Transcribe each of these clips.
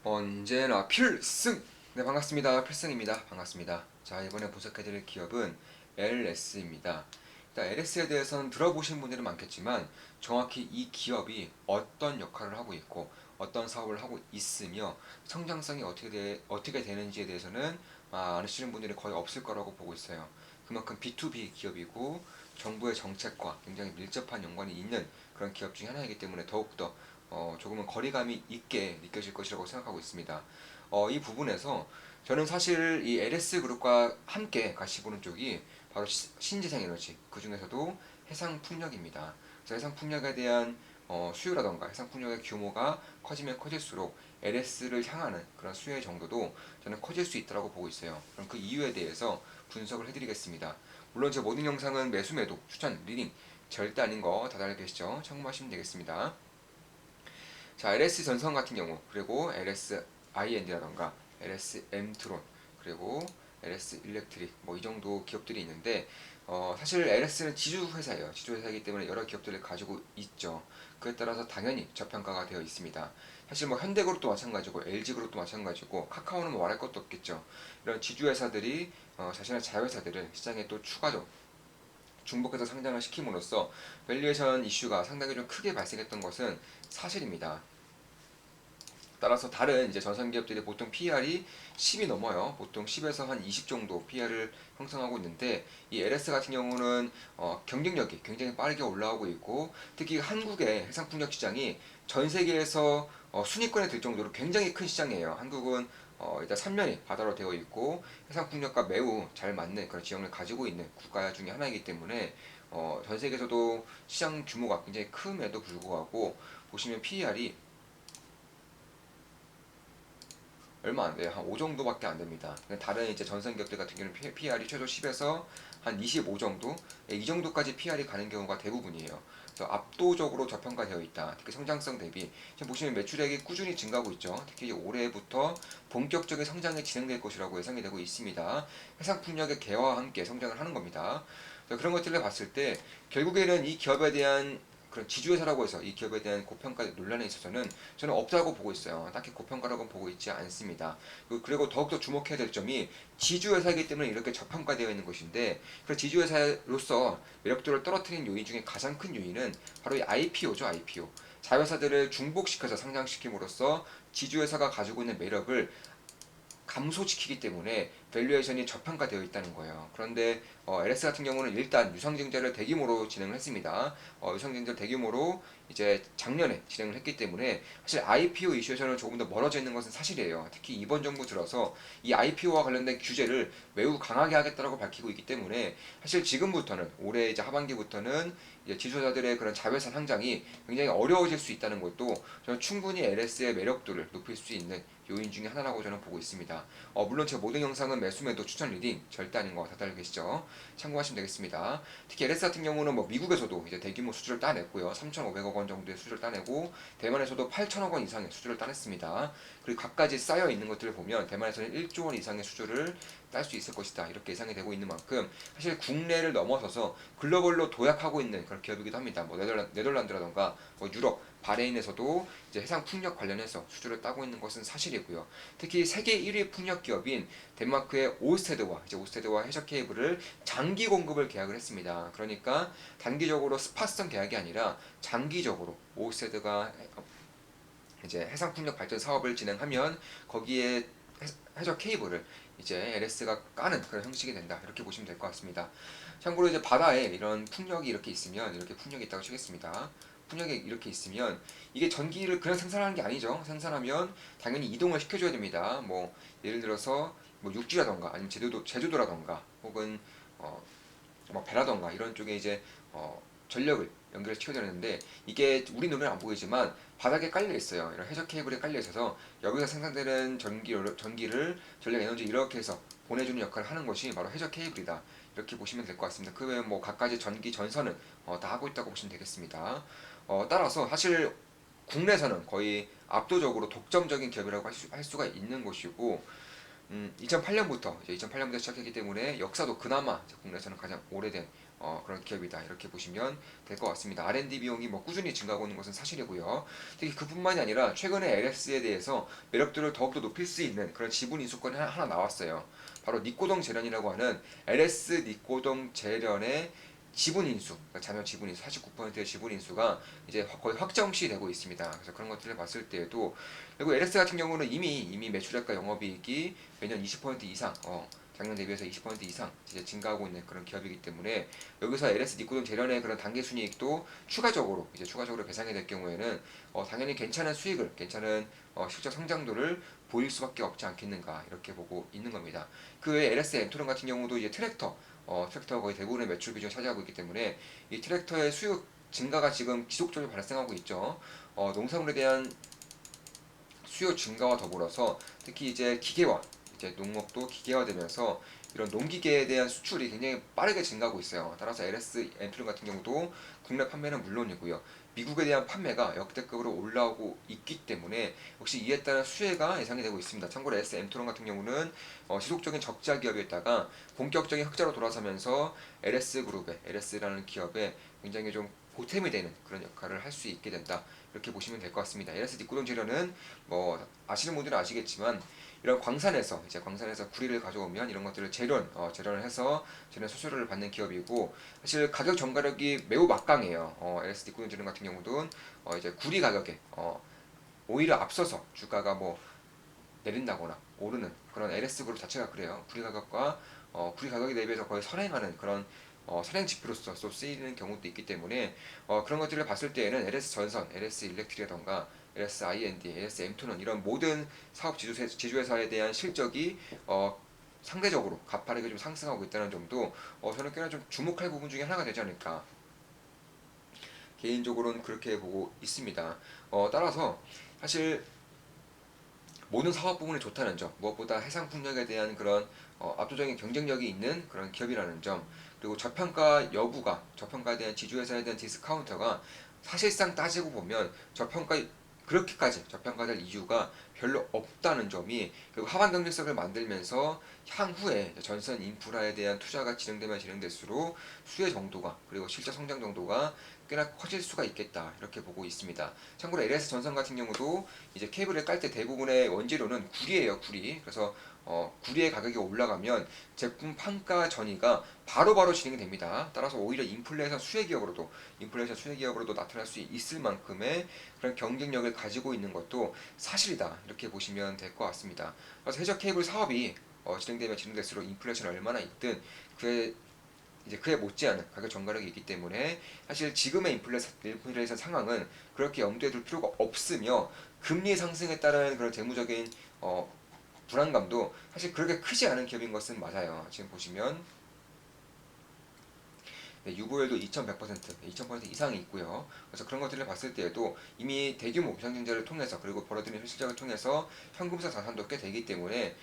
언제나 필승! 네, 반갑습니다. 필승입니다. 반갑습니다. 자, 이번에 분석해드릴 기업은 LS입니다. 일단 LS에 대해서는 들어보신 분들은 많겠지만 정확히 이 기업이 어떤 역할을 하고 있고 어떤 사업을 하고 있으며 성장성이 어떻게 되는지에 대해서는 아시는 분들이 거의 없을 거라고 보고 있어요. 그만큼 B2B 기업이고 정부의 정책과 굉장히 밀접한 연관이 있는 그런 기업 중에 하나이기 때문에 더욱더 조금은 거리감이 있게 느껴질 것이라고 생각하고 있습니다. 이 부분에서 저는 사실 이 LS그룹과 함께 같이 보는 쪽이 바로 신재생에너지, 그 중에서도 해상풍력입니다. 그래서 해상풍력에 대한 수요라던가 해상풍력의 규모가 커지면 커질수록 LS를 향하는 그런 수요의 정도도 저는 커질 수 있다고 보고 있어요. 그럼 그 이유에 대해서 분석을 해드리겠습니다. 물론 제 모든 영상은 매수 매도, 추천, 리딩 절대 아닌 거 다들 알고 계시죠? 참고하시면 되겠습니다. 자, LS 전선 같은 경우, 그리고 LS IND라던가 LS 엠트론, 그리고 LS 일렉트릭, 뭐 이 정도 기업들이 있는데, 사실 LS는 지주회사예요. 지주회사이기 때문에 여러 기업들을 가지고 있죠. 그에 따라서 당연히 저평가가 되어 있습니다. 사실 뭐 현대그룹도 마찬가지고 LG그룹도 마찬가지고 카카오는 뭐 말할 것도 없겠죠. 이런 지주회사들이 자신의 자회사들을 시장에 또 추가적 중복해서 상장을 시킴으로써 밸류에이션 이슈가 상당히 좀 크게 발생했던 것은 사실입니다. 따라서 다른 이제 전산 기업들이 보통 PER이 10이 넘어요. 보통 10에서 한 20 정도 PER을 형성하고 있는데 이 LS 같은 경우는 경쟁력이 굉장히 빠르게 올라오고 있고 특히 한국의 해상풍력 시장이 전 세계에서 순위권에 들 정도로 굉장히 큰 시장이에요. 한국은 일단 삼면이 바다로 되어 있고 해상풍력과 매우 잘 맞는 그런 지형을 가지고 있는 국가 중에 하나이기 때문에 전 세계에서도 시장 규모가 굉장히 큼에도 불구하고 보시면 PER이 얼마 안 돼요. 한 5 정도밖에 안 됩니다. 다른 이제 전선 기업들 같은 경우는 PR이 최소 10에서 한 25 정도, 이 정도까지 PR이 가는 경우가 대부분이에요. 그래서 압도적으로 저평가되어 있다. 특히 성장성 대비 지금 보시면 매출액이 꾸준히 증가하고 있죠. 특히 올해부터 본격적인 성장이 진행될 것이라고 예상이 되고 있습니다. 해상풍력의 개화와 함께 성장을 하는 겁니다. 그런 것들을 봤을 때 결국에는 이 기업에 대한 그런 지주회사라고 해서 이 기업에 대한 고평가 논란에 있어서는 저는 없다고 보고 있어요. 딱히 고평가라고 보고 있지 않습니다. 그리고 더욱더 주목해야 될 점이 지주회사이기 때문에 이렇게 저평가되어 있는 것인데 그 지주회사로서 매력도를 떨어뜨린 요인 중에 가장 큰 요인은 바로 이 IPO죠. IPO. 자회사들을 중복시켜서 상장시킴으로써 지주회사가 가지고 있는 매력을 감소시키기 때문에 밸류에이션이 저평가되어 있다는 거예요. 그런데 LS 같은 경우는 일단 유상증자를 대규모로 진행을 했습니다. 유상증자를 대규모로 이제 작년에 진행을 했기 때문에 사실 IPO 이슈에서는 조금 더 멀어져 있는 것은 사실이에요. 특히 이번 정부 들어서 이 IPO와 관련된 규제를 매우 강하게 하겠다고 밝히고 있기 때문에 사실 지금부터는 올해 이제 하반기부터는 이제 지주사들의 그런 자회사 상장이 굉장히 어려워질 수 있다는 것도 저는 충분히 LS의 매력도를 높일 수 있는 요인 중에 하나라고 저는 보고 있습니다. 물론 제 모든 영상은 매수매도 추천 리딩 절대 아닌 거 다들 알고 계시죠? 참고하시면 되겠습니다. 특히 LS 같은 경우는 뭐 미국에서도 이제 대규모 수주를 따냈고요. 3,500억 원 정도의 수주를 따내고 대만에서도 8천억 원 이상의 수주를 따냈습니다. 그리고 각가지 쌓여 있는 것들을 보면 대만에서는 1조 원 이상의 수주를 딸 수 있을 것이다. 이렇게 예상이 되고 있는 만큼 사실 국내를 넘어서서 글로벌로 도약하고 있는 그런 기업이기도 합니다. 뭐 네덜란드라던가 뭐 유럽, 바레인에서도 이제 해상 풍력 관련해서 수주를 따고 있는 것은 사실이고요. 특히 세계 1위 풍력 기업인 덴마크의 오스테드와 해저 케이블을 장기 공급을 계약을 했습니다. 그러니까 단기적으로 스팟성 계약이 아니라 장기적으로 오스테드가 이제 해상 풍력 발전 사업을 진행하면 거기에 해저 케이블을 이제 LS가 까는 그런 형식이 된다. 이렇게 보시면 될 것 같습니다. 참고로 이제 바다에 이런 풍력이 이렇게 있으면 이렇게 풍력이 있다고 치겠습니다. 풍력이 이렇게 있으면 이게 전기를 그냥 생산하는 게 아니죠. 생산하면 당연히 이동을 시켜줘야 됩니다. 뭐 예를 들어서 뭐 육지라던가 아니면 제주도라던가 혹은 뭐 배라던가 이런 쪽에 이제 전력을 연결시켜야 되는데 이게 우리 눈에는 안 보이지만 바닥에 깔려 있어요. 이런 해저 케이블에 깔려 있어서 여기서 생산되는 전기를 전력 에너지 이렇게 해서 보내주는 역할을 하는 것이 바로 해저 케이블이다. 이렇게 보시면 될 것 같습니다. 그 외에 뭐 각가지 전기 전선은 다 하고 있다고 보시면 되겠습니다. 따라서 사실 국내에서는 거의 압도적으로 독점적인 기업이라고 할 수가 있는 것이고 2008년부터 시작했기 때문에 역사도 그나마 국내에서는 가장 오래된 그런 기업이다 이렇게 보시면 될 것 같습니다. R&D 비용이 뭐 꾸준히 증가하고 있는 것은 사실이고요. 특히 그뿐만이 아니라 최근에 LS에 대해서 매력도를 더욱더 높일 수 있는 그런 지분 인수권이 하나 나왔어요. 바로 니코동 재련이라고 하는 LS 니코동 재련의 지분 인수, 그러니까 자녀 지분 인수 49%의 지분 인수가 이제 거의 확정시 되고 있습니다. 그래서 그런 것들을 봤을 때에도, 그리고 LS 같은 경우는 이미 매출액과 영업이익이 매년 20% 이상, 작년 대비해서 20% 이상 이제 증가하고 있는 그런 기업이기 때문에, 여기서 LS 니코동 재련의 그런 단기 순이익도 추가적으로 계상이 될 경우에는 당연히 괜찮은 수익을, 괜찮은 실적 성장도를 보일 수밖에 없지 않겠는가 이렇게 보고 있는 겁니다. 그 외에 LS 엔토론 같은 경우도 이제 트랙터가 거의 대부분의 매출 비중을 차지하고 있기 때문에 이 트랙터의 수요 증가가 지금 지속적으로 발생하고 있죠. 농산물에 대한 수요 증가와 더불어서 특히 이제 기계화, 이제 농업도 기계화되면서 이런 농기계에 대한 수출이 굉장히 빠르게 증가하고 있어요. 따라서 LS 엔트론 같은 경우도 국내 판매는 물론이고요. 미국에 대한 판매가 역대급으로 올라오고 있기 때문에 역시 이에 따른 수혜가 예상이 되고 있습니다. 참고로 LS 엔트론 같은 경우는 지속적인 적자 기업이었다가 본격적인 흑자로 돌아서면서 LS라는 기업에 굉장히 좀 보탬이 되는 그런 역할을 할 수 있게 된다. 이렇게 보시면 될 것 같습니다. LS 니코동 재료는 뭐 아시는 분들은 아시겠지만 이런 광산에서 구리를 가져오면 이런 것들을 재련을 해서 재련 수수료를 받는 기업이고, 사실 가격 전가력이 매우 막강해요. LS 니코동 재련 같은 경우도 이제 구리 가격에 오히려 앞서서 주가가 뭐 내린다거나 오르는 그런 LS 그룹 자체가 그래요. 구리 가격에 대비해서 거의 선행하는 그런 선행 지표로서 쓰이는 경우도 있기 때문에 그런 것들을 봤을 때에는 LS 전선, LS 일렉트리라던가 LS IND, LS 엠토는 이런 모든 사업 지주회사에 대한 실적이 상대적으로 가파르게 좀 상승하고 있다는 점도 저는 꽤나 좀 주목할 부분 중에 하나가 되지 않을까, 개인적으로는 그렇게 보고 있습니다. 따라서 사실 모든 사업 부분이 좋다는 점, 무엇보다 해상 풍력에 대한 그런 압도적인 경쟁력이 있는 그런 기업이라는 점, 그리고 저평가에 대한 지주회사에 대한 디스카운터가 사실상 따지고 보면 그렇게까지 저평가될 이유가 별로 없다는 점이, 그리고 하반 경쟁성을 만들면서 향후에 전선 인프라에 대한 투자가 진행되면 진행될수록 수혜 정도가, 그리고 실적 성장 정도가 꽤나 커질 수가 있겠다 이렇게 보고 있습니다. 참고로 LS 전선 같은 경우도 이제 케이블을 깔 때 대부분의 원재료는 구리예요, 구리. 그래서 구리의 가격이 올라가면 제품 판가 전이가 바로바로 진행이 됩니다. 따라서 오히려 인플레이션 수혜 기업으로도 나타날 수 있을 만큼의 그런 경쟁력을 가지고 있는 것도 사실이다 이렇게 보시면 될 것 같습니다. 그래서 해저 케이블 사업이 진행되면 진행될수록 인플레이션이 얼마나 있든 그에 못지않은 가격 전가력이 있기 때문에 사실 지금의 인플레이션 상황은 그렇게 염두에 둘 필요가 없으며, 금리 상승에 따른 그런 재무적인 불안감도 사실 그렇게 크지 않은 기업인 것은 맞아요. 지금 보시면 네, 유보율도 2100% 이상이 있고요. 그래서 그런 것들을 봤을 때에도 이미 대규모 경쟁자를 통해서, 그리고 벌어들인 실적을 통해서 현금성 자산도 꽤 되기 때문에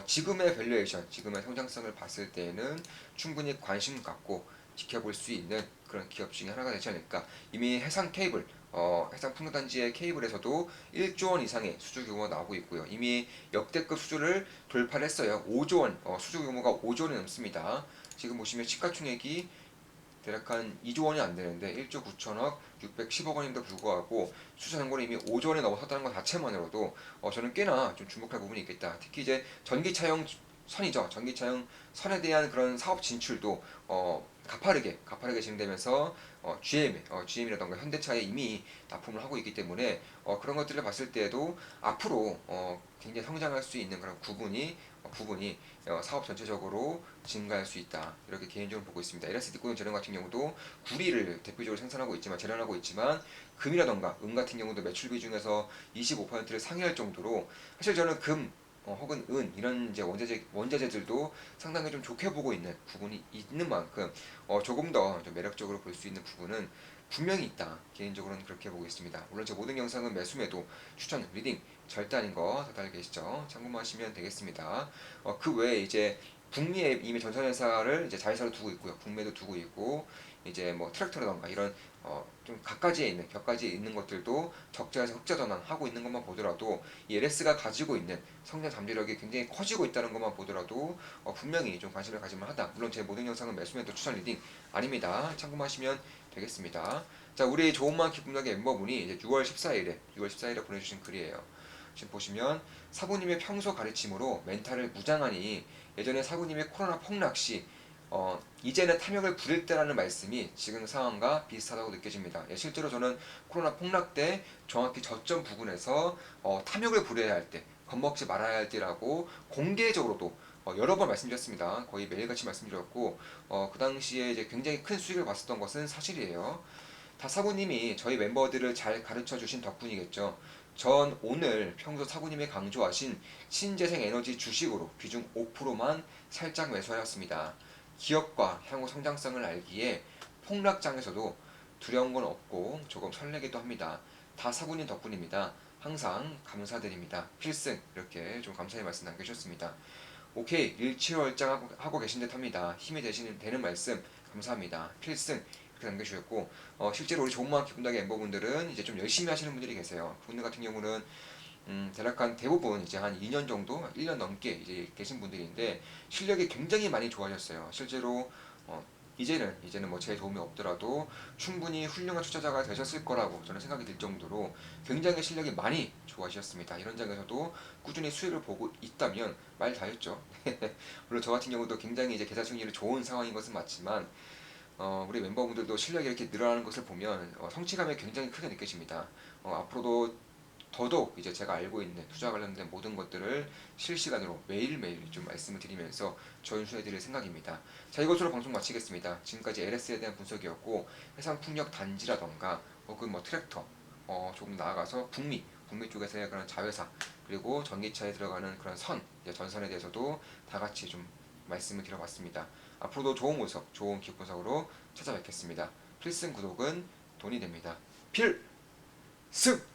지금의 밸류에이션, 지금의 성장성을 봤을 때에는 충분히 관심 갖고 지켜볼 수 있는 그런 기업 중에 하나가 되지 않을까. 이미 해상 풍력단지의 케이블에서도 1조 원 이상의 수주 규모가 나오고 있고요. 이미 역대급 수주를 돌파를 했어요. 5조 원, 수주 규모가 5조 원이 넘습니다. 지금 보시면 시가총액이 대략 한 2조 원이 안 되는데 1조 9천억 610억 원임에도 불구하고 수주 잔고는 이미 5조 원에 넘어섰다는 것 자체만으로도 저는 꽤나 좀 주목할 부분이 있겠다. 특히 이제 전기차용 선에 대한 그런 사업 진출도 가파르게 진행되면서 GM이라던가 현대차에 이미 납품을 하고 있기 때문에 그런 것들을 봤을 때에도 앞으로 굉장히 성장할 수 있는 그런 부분이 사업 전체적으로 증가할 수 있다 이렇게 개인적으로 보고 있습니다. LS 디코동 재련 같은 경우도 구리를 대표적으로 재련하고 있지만 금이라던가 은 같은 경우도 매출 비중에서 25%를 상회할 정도로, 사실 저는 금 혹은 은 이런 이제 원자재들도 상당히 좀 좋게 보고 있는 부분이 있는 만큼 조금 더 좀 매력적으로 볼 수 있는 부분은 분명히 있다. 개인적으로는 그렇게 보고 있습니다. 물론 제 모든 영상은 매수매도 추천 리딩 절대 아닌 거 다들 알고 계시죠? 참고만 하시면 되겠습니다. 그 외에 이제 북미에 이미 전선회사를 이제 자회사로 두고 있고요. 북미에도 두고 있고 이제 뭐 트랙터라던가 이런 좀 갖가지에 있는 격가지에 있는 것들도 적자에서 흑자 전환하고 있는 것만 보더라도 이 LS가 가지고 있는 성장 잠재력이 굉장히 커지고 있다는 것만 보더라도 분명히 좀 관심을 가질만 하다. 물론 제 모든 영상은 매수매도 추천 리딩 아닙니다. 참고하시면 되겠습니다. 자, 우리 좋은마음 기쁨나게 멤버분이 이제 6월 14일에 보내주신 글이에요. 지금 보시면 사부님의 평소 가르침으로 멘탈을 무장하니 예전에 사부님의 코로나 폭락 시 이제는 탐욕을 부릴 때라는 말씀이 지금 상황과 비슷하다고 느껴집니다. 예, 실제로 저는 코로나 폭락 때 정확히 저점 부근에서 탐욕을 부려야 할 때, 겁먹지 말아야 할 때라고 공개적으로도 여러 번 말씀드렸습니다. 거의 매일같이 말씀드렸고 그 당시에 이제 굉장히 큰 수익을 봤었던 것은 사실이에요. 다 사부님이 저희 멤버들을 잘 가르쳐 주신 덕분이겠죠. 전 오늘 평소 사부님이 강조하신 신재생 에너지 주식으로 비중 5%만 살짝 매수하였습니다. 기업과 향후 성장성을 알기에 폭락장에서도 두려운 건 없고 조금 설레기도 합니다. 다 사부님 덕분입니다. 항상 감사드립니다. 필승 이렇게 좀 감사의 말씀 남겨주셨습니다. 오케이 일치월장하고 계신 듯 합니다. 힘이 되는 말씀 감사합니다. 필승 이렇게 남겨주셨고 실제로 우리 좋은마음 기쁨나게 멤버분들은 이제 좀 열심히 하시는 분들이 계세요. 그분들 같은 경우는 대략 한 대부분 이제 한 2년 정도, 1년 넘게 이제 계신 분들인데 실력이 굉장히 많이 좋아졌어요. 실제로 이제는 뭐 제 도움이 없더라도 충분히 훌륭한 투자자가 되셨을 거라고 저는 생각이 들 정도로 굉장히 실력이 많이 좋아지셨습니다. 이런 장에서도 꾸준히 수익을 보고 있다면 말 다했죠. 물론 저 같은 경우도 굉장히 이제 계좌 수익률이 좋은 상황인 것은 맞지만 우리 멤버분들도 실력이 이렇게 늘어나는 것을 보면 성취감이 굉장히 크게 느껴집니다. 앞으로도 더더욱 이제 제가 알고 있는 투자 관련된 모든 것들을 실시간으로 매일매일 좀 말씀을 드리면서 전수해 드릴 생각입니다. 자, 이것으로 방송 마치겠습니다. 지금까지 LS에 대한 분석이었고 해상풍력 단지라던가 혹은 뭐 트랙터 조금 나아가서 북미 쪽에서의 그런 자회사 그리고 전기차에 들어가는 그런 전선에 대해서도 다 같이 좀 말씀을 드려봤습니다. 앞으로도 좋은 모습, 좋은 기업 분석으로 찾아뵙겠습니다. 필승 구독은 돈이 됩니다. 필승!